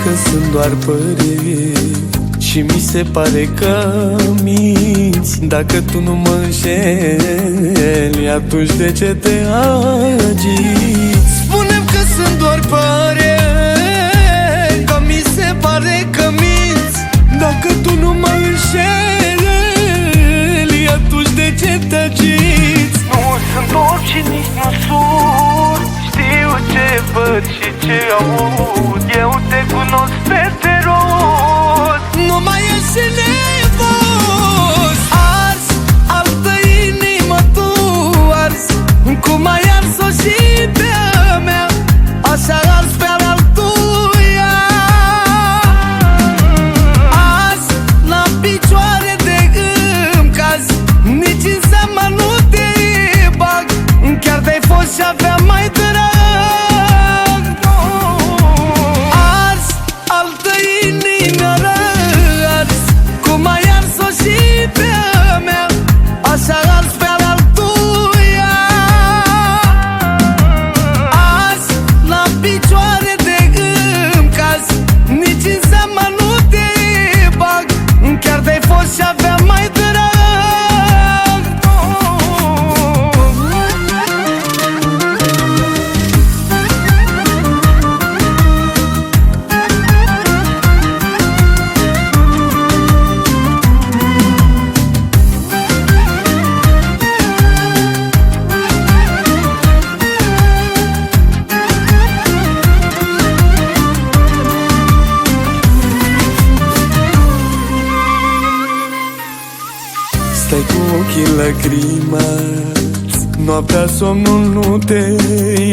că sunt doar păreri și mi se pare că minți. Dacă tu nu mă înșeli, atunci de ce te agiți? Spune-mi că sunt doar păreri, că mi se pare că minți. Dacă tu nu mă înșeli, atunci de ce te agiți? Nu sunt orb și nici nu sur, știu ce văd și ce aud. Eu te cunosc peste rost, nu mai ești nervos. Arzi altă inimă tu arzi, cum ai ars-o și pe-a mea, așa arzi pe altuia. Azi la picioare de îmi cazi, nici în seama nu te bag. Chiar de-ai fost și aveam mai drag. Arzi altă inimă arzi, cum ai ars-o și pe-a mea, așa arzi pe altuia. Azi la picioare de îmi cazi, nici în seama nu te bag. Chiar de-ai fost și aveam mai drag. Stai cu ochii lacrimați, noaptea somnul nu te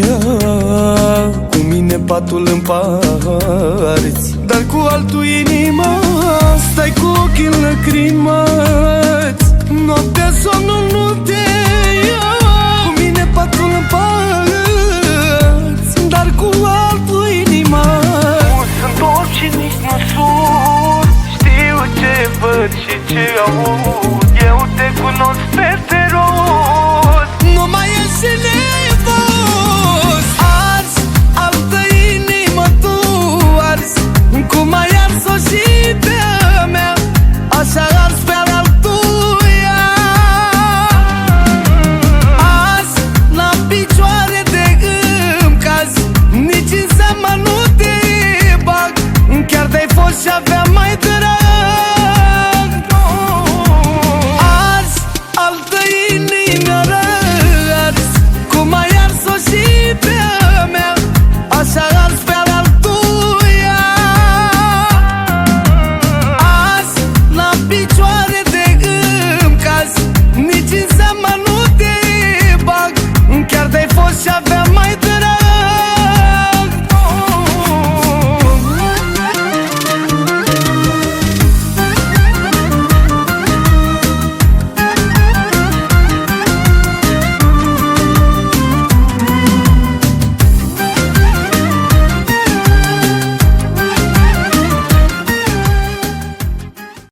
ia. Cu mine patul împarți, dar cu altul inima. Stai cu ochii lacrimați, noaptea somnul nu te ia. Cu mine patul împarți, dar cu altul inima. nu sunt orb și nici nu sur, știu ce văd și ce aud. Eu te cunosc peste rost, Nu mai ești nervos. Arzi altă inimă tu arzi, cum ai ars-o și pe-a mea, așa arzi pe altuia. Azi la picioare de îmi cazi, nici în seama nu te bag. Chiar de-ai fost și aveam